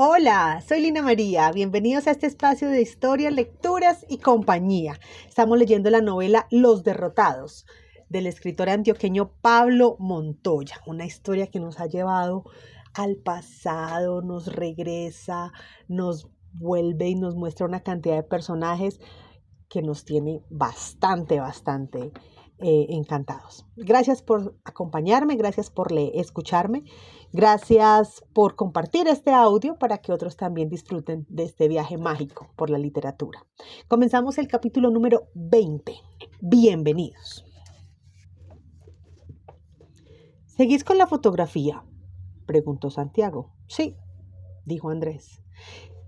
Hola, soy Lina María. Bienvenidos a este espacio de historia, lecturas y compañía. Estamos leyendo la novela Los Derrotados, del escritor antioqueño Pablo Montoya. Una historia que nos ha llevado al pasado, nos regresa, nos vuelve y nos muestra una cantidad de personajes que nos tiene bastante encantados. Gracias por acompañarme, gracias por escucharme, gracias por compartir este audio para que otros también disfruten de este viaje mágico por la literatura. Comenzamos el capítulo número 20. Bienvenidos. ¿Seguís con la fotografía?, preguntó Santiago. Sí, dijo Andrés.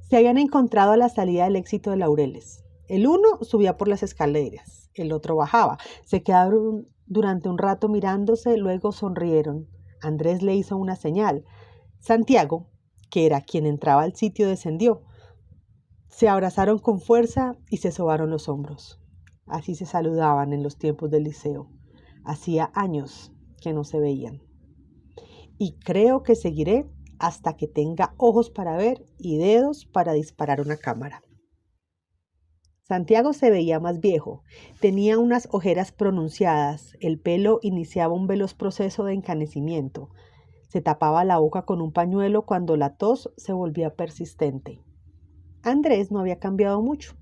Se habían encontrado a la salida del Éxito de Laureles. El uno subía por las escaleras, el otro bajaba. Se quedaron durante un rato mirándose, luego sonrieron. Andrés le hizo una señal. Santiago, que era quien entraba al sitio, descendió. Se abrazaron con fuerza y se sobaron los hombros. Así se saludaban en los tiempos del liceo. Hacía años que no se veían. Y creo que seguiré hasta que tenga ojos para ver y dedos para disparar una cámara. Santiago se veía más viejo, tenía unas ojeras pronunciadas, el pelo iniciaba un veloz proceso de encanecimiento, se tapaba la boca con un pañuelo cuando la tos se volvía persistente. Andrés no había cambiado mucho.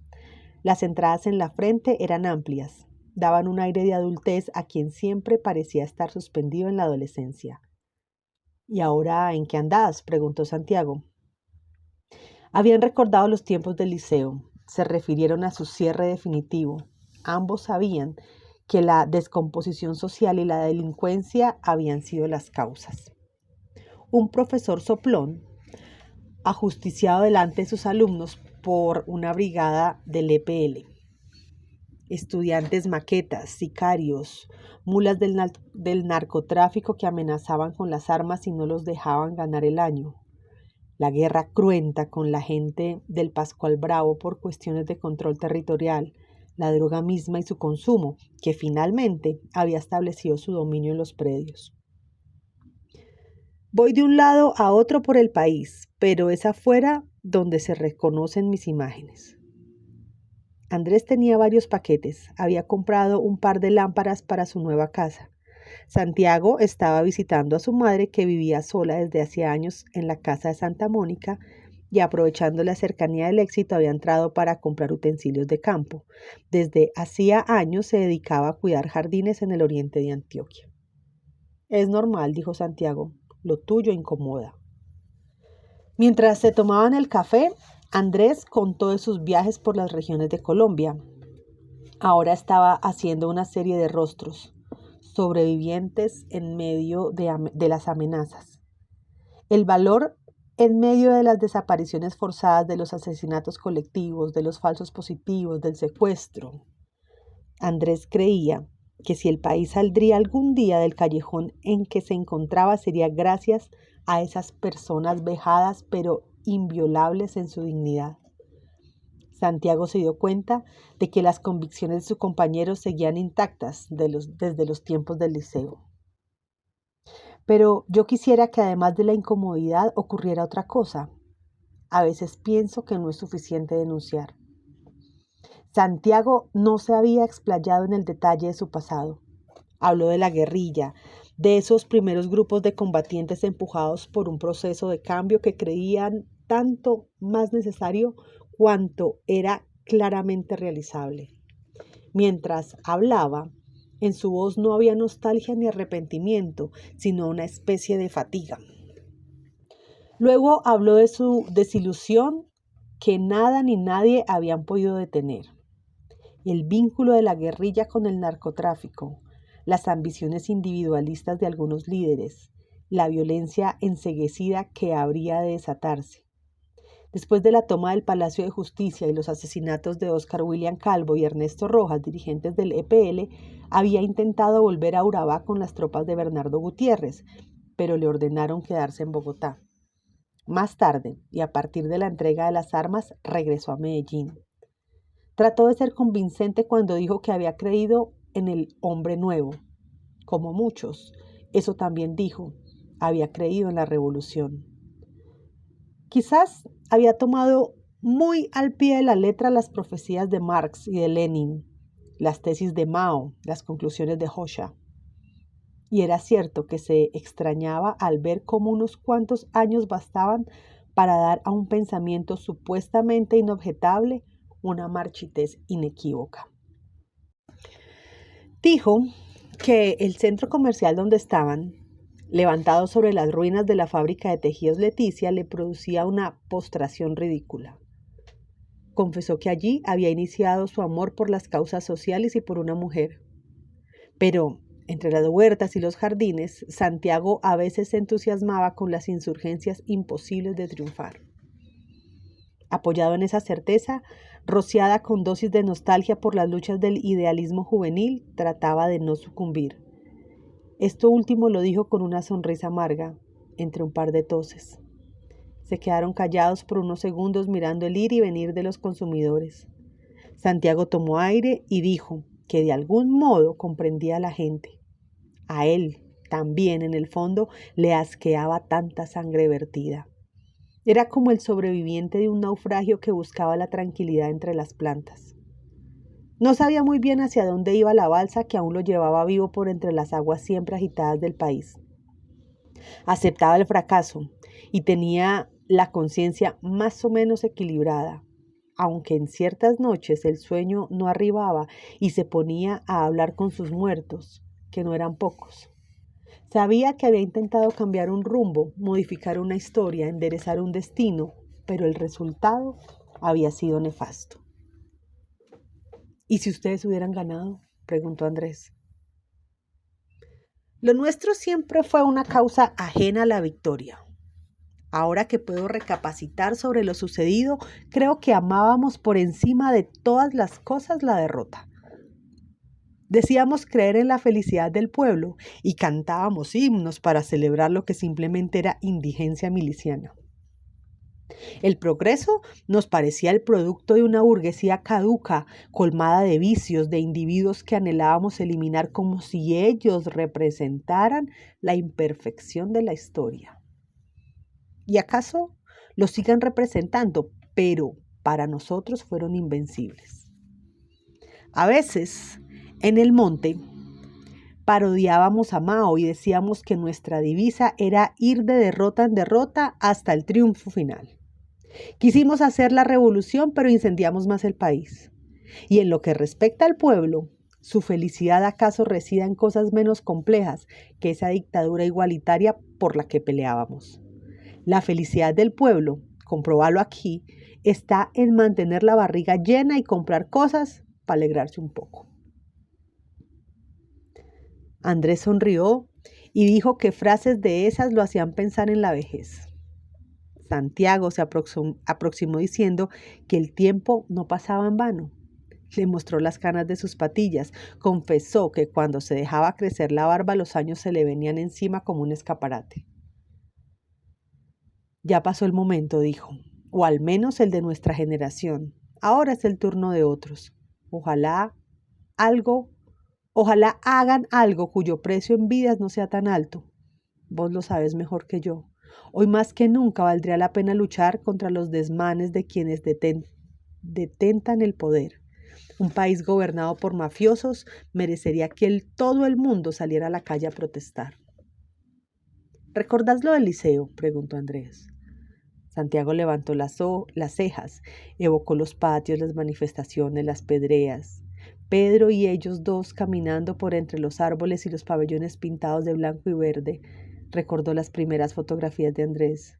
Las entradas en la frente eran amplias, daban un aire de adultez a quien siempre parecía estar suspendido en la adolescencia. ¿Y ahora en qué andás?, preguntó Santiago. Habían recordado los tiempos del liceo. Se refirieron a su cierre definitivo. Ambos sabían que la descomposición social y la delincuencia habían sido las causas. Un profesor soplón, ajusticiado delante de sus alumnos por una brigada del EPL. Estudiantes maquetas, sicarios, mulas del narcotráfico que amenazaban con las armas y no los dejaban ganar el año. La guerra cruenta con la gente del Pascual Bravo por cuestiones de control territorial, la droga misma y su consumo, que finalmente había establecido su dominio en los predios. Voy de un lado a otro por el país, pero es afuera donde se reconocen mis imágenes. Andrés tenía varios paquetes, había comprado un par de lámparas para su nueva casa. Santiago estaba visitando a su madre, que vivía sola desde hacía años en la casa de Santa Mónica, y aprovechando la cercanía del Éxito había entrado para comprar utensilios de campo. Desde hacía años se dedicaba a cuidar jardines en el oriente de Antioquia. Es normal, dijo Santiago, lo tuyo incomoda. Mientras se tomaban el café, Andrés contó de sus viajes por las regiones de Colombia. Ahora estaba haciendo una serie de rostros, sobrevivientes en medio de las amenazas. El valor en medio de las desapariciones forzadas, de los asesinatos colectivos, de los falsos positivos, del secuestro. Andrés creía que si el país saldría algún día del callejón en que se encontraba sería gracias a esas personas vejadas pero inviolables en su dignidad. Santiago se dio cuenta de que las convicciones de sus compañeros seguían intactas desde los tiempos del liceo. Pero yo quisiera que además de la incomodidad ocurriera otra cosa. A veces pienso que no es suficiente denunciar. Santiago no se había explayado en el detalle de su pasado. Habló de la guerrilla, de esos primeros grupos de combatientes empujados por un proceso de cambio que creían tanto más necesario cuanto era claramente realizable. Mientras hablaba, en su voz no había nostalgia ni arrepentimiento, sino una especie de fatiga. Luego habló de su desilusión, que nada ni nadie habían podido detener. El vínculo de la guerrilla con el narcotráfico, las ambiciones individualistas de algunos líderes, la violencia enceguecida que habría de desatarse. Después de la toma del Palacio de Justicia y los asesinatos de Óscar William Calvo y Ernesto Rojas, dirigentes del EPL, había intentado volver a Urabá con las tropas de Bernardo Gutiérrez, pero le ordenaron quedarse en Bogotá. Más tarde, y a partir de la entrega de las armas, regresó a Medellín. Trató de ser convincente cuando dijo que había creído en el hombre nuevo. Como muchos, eso también dijo, había creído en la revolución. Quizás había tomado muy al pie de la letra las profecías de Marx y de Lenin, las tesis de Mao, las conclusiones de Hoxha. Y era cierto que se extrañaba al ver cómo unos cuantos años bastaban para dar a un pensamiento supuestamente inobjetable una marchitez inequívoca. Dijo que el centro comercial donde estaban, levantado sobre las ruinas de la fábrica de tejidos Leticia, le producía una postración ridícula. Confesó que allí había iniciado su amor por las causas sociales y por una mujer. Pero entre las huertas y los jardines, Santiago a veces se entusiasmaba con las insurgencias imposibles de triunfar. Apoyado en esa certeza, rociada con dosis de nostalgia por las luchas del idealismo juvenil, trataba de no sucumbir. Esto último lo dijo con una sonrisa amarga, entre un par de toses. Se quedaron callados por unos segundos mirando el ir y venir de los consumidores. Santiago tomó aire y dijo que de algún modo comprendía a la gente. A él también, en el fondo, le asqueaba tanta sangre vertida. Era como el sobreviviente de un naufragio que buscaba la tranquilidad entre las plantas. No sabía muy bien hacia dónde iba la balsa que aún lo llevaba vivo por entre las aguas siempre agitadas del país. Aceptaba el fracaso y tenía la conciencia más o menos equilibrada, aunque en ciertas noches el sueño no arribaba y se ponía a hablar con sus muertos, que no eran pocos. Sabía que había intentado cambiar un rumbo, modificar una historia, enderezar un destino, pero el resultado había sido nefasto. ¿Y si ustedes hubieran ganado?, preguntó Andrés. Lo nuestro siempre fue una causa ajena a la victoria. Ahora que puedo recapacitar sobre lo sucedido, creo que amábamos por encima de todas las cosas la derrota. Decíamos creer en la felicidad del pueblo y cantábamos himnos para celebrar lo que simplemente era indigencia miliciana. El progreso nos parecía el producto de una burguesía caduca, colmada de vicios, de individuos que anhelábamos eliminar como si ellos representaran la imperfección de la historia. ¿Y acaso lo sigan representando? Pero para nosotros fueron invencibles. A veces, en el monte, parodiábamos a Mao y decíamos que nuestra divisa era ir de derrota en derrota hasta el triunfo final. Quisimos hacer la revolución, pero incendiamos más el país. Y en lo que respecta al pueblo, ¿su felicidad acaso reside en cosas menos complejas que esa dictadura igualitaria por la que peleábamos? La felicidad del pueblo, comprobalo aquí, está en mantener la barriga llena y comprar cosas para alegrarse un poco. Andrés sonrió y dijo que frases de esas lo hacían pensar en la vejez. Santiago se aproximó diciendo que el tiempo no pasaba en vano. Le mostró las canas de sus patillas. Confesó que cuando se dejaba crecer la barba los años se le venían encima como un escaparate. Ya pasó el momento, dijo, o al menos el de nuestra generación. Ahora es el turno de otros. Ojalá hagan algo cuyo precio en vidas no sea tan alto. Vos lo sabes mejor que yo. Hoy más que nunca valdría la pena luchar contra los desmanes de quienes detentan el poder. Un país gobernado por mafiosos merecería que todo el mundo saliera a la calle a protestar. ¿Recordás lo del liceo?, preguntó Andrés. Santiago levantó las cejas, evocó los patios, las manifestaciones, las pedreas. Pedro y ellos dos caminando por entre los árboles y los pabellones pintados de blanco y verde. Recordó las primeras fotografías de Andrés.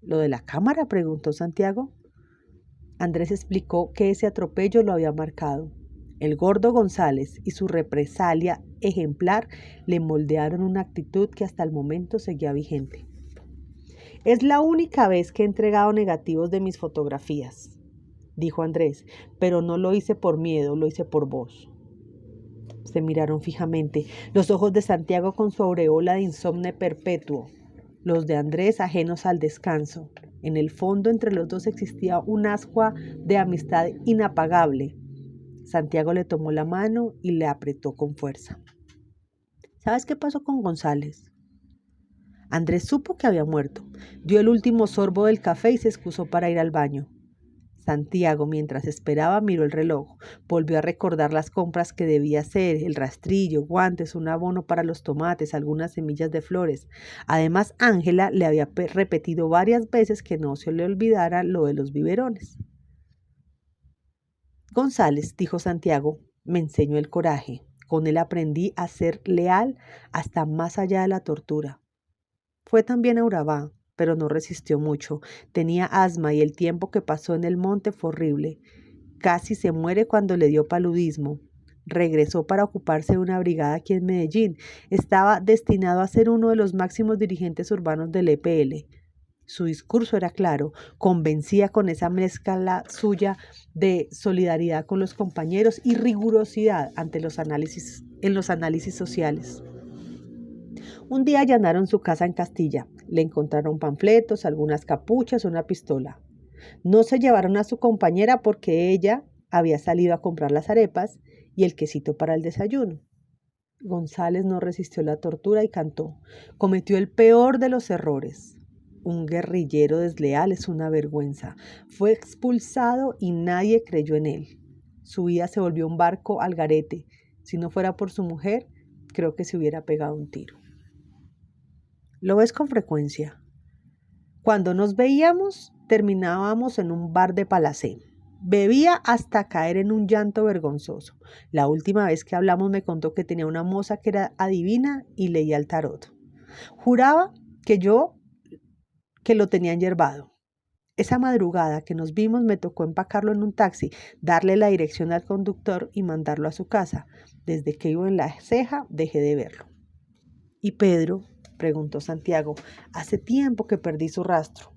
¿Lo de la cámara?, preguntó Santiago. Andrés explicó que ese atropello lo había marcado. El gordo González y su represalia ejemplar le moldearon una actitud que hasta el momento seguía vigente. Es la única vez que he entregado negativos de mis fotografías, dijo Andrés, pero no lo hice por miedo, lo hice por vos. Se miraron fijamente, los ojos de Santiago con su aureola de insomne perpetuo, los de Andrés ajenos al descanso. En el fondo entre los dos existía un ascua de amistad inapagable. Santiago le tomó la mano y le apretó con fuerza. ¿Sabes qué pasó con González? Andrés supo que había muerto. Dio el último sorbo del café y se excusó para ir al baño. Santiago, mientras esperaba, miró el reloj. Volvió a recordar las compras que debía hacer, el rastrillo, guantes, un abono para los tomates, algunas semillas de flores. Además, Ángela le había repetido varias veces que no se le olvidara lo de los biberones. González, dijo Santiago, me enseñó el coraje. Con él aprendí a ser leal hasta más allá de la tortura. Fue también a Urabá, pero no resistió mucho. Tenía asma y el tiempo que pasó en el monte fue horrible. Casi se muere cuando le dio paludismo. Regresó para ocuparse de una brigada aquí en Medellín. Estaba destinado a ser uno de los máximos dirigentes urbanos del EPL. Su discurso era claro, convencía con esa mezcla suya de solidaridad con los compañeros y rigurosidad ante en los análisis sociales. Un día allanaron su casa en Castilla. Le encontraron panfletos, algunas capuchas, una pistola. No se llevaron a su compañera porque ella había salido a comprar las arepas y el quesito para el desayuno. González no resistió la tortura y cantó. Cometió el peor de los errores. Un guerrillero desleal es una vergüenza. Fue expulsado y nadie creyó en él. Su vida se volvió un barco al garete. Si no fuera por su mujer, creo que se hubiera pegado un tiro. Lo ves con frecuencia. Cuando nos veíamos, terminábamos en un bar de Palacé. Bebía hasta caer en un llanto vergonzoso. La última vez que hablamos me contó que tenía una moza que era adivina y leía el tarot. Juraba que lo tenía enyerbado. Esa madrugada que nos vimos me tocó empacarlo en un taxi, darle la dirección al conductor y mandarlo a su casa. Desde que iba en La Ceja dejé de verlo. ¿Y Pedro?, preguntó Santiago. Hace tiempo que perdí su rastro.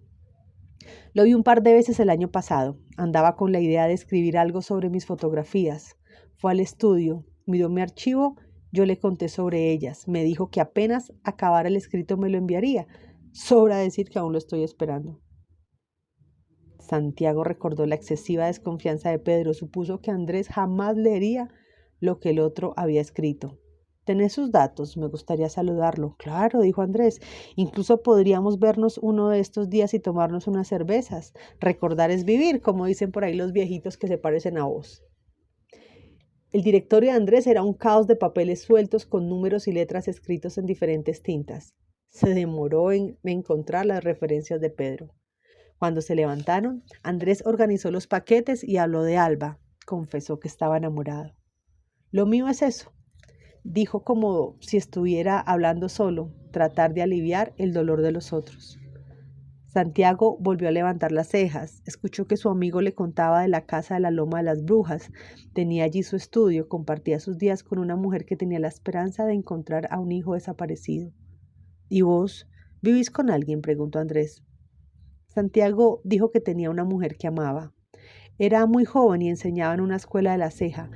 Lo vi un par de veces el año pasado. Andaba con la idea de escribir algo sobre mis fotografías. Fue al estudio, miró mi archivo, yo le conté sobre ellas. Me dijo que apenas acabara el escrito me lo enviaría. Sobra decir que aún lo estoy esperando. Santiago recordó la excesiva desconfianza de Pedro. Supuso que Andrés jamás leería lo que el otro había escrito. ¿Tenés sus datos? Me gustaría saludarlo. Claro, dijo Andrés. Incluso podríamos vernos uno de estos días y tomarnos unas cervezas. Recordar es vivir, como dicen por ahí los viejitos que se parecen a vos. El directorio de Andrés era un caos de papeles sueltos con números y letras escritos en diferentes tintas. Se demoró en encontrar las referencias de Pedro. Cuando se levantaron, Andrés organizó los paquetes y habló de Alba. Confesó que estaba enamorado. Lo mío es eso, dijo como si estuviera hablando solo, tratar de aliviar el dolor de los otros. Santiago volvió a levantar las cejas. Escuchó que su amigo le contaba de la casa de la Loma de las Brujas. Tenía allí su estudio, compartía sus días con una mujer que tenía la esperanza de encontrar a un hijo desaparecido. ¿Y vos? ¿Vivís con alguien?, preguntó Andrés. Santiago dijo que tenía una mujer que amaba. Era muy joven y enseñaba en una escuela de La Ceja,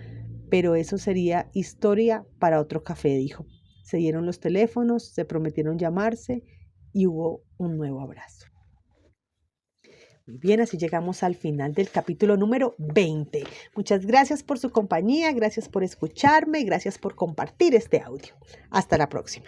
pero eso sería historia para otro café, dijo. Se dieron los teléfonos, se prometieron llamarse y hubo un nuevo abrazo. Muy bien, así llegamos al final del capítulo número 20. Muchas gracias por su compañía, gracias por escucharme y gracias por compartir este audio. Hasta la próxima.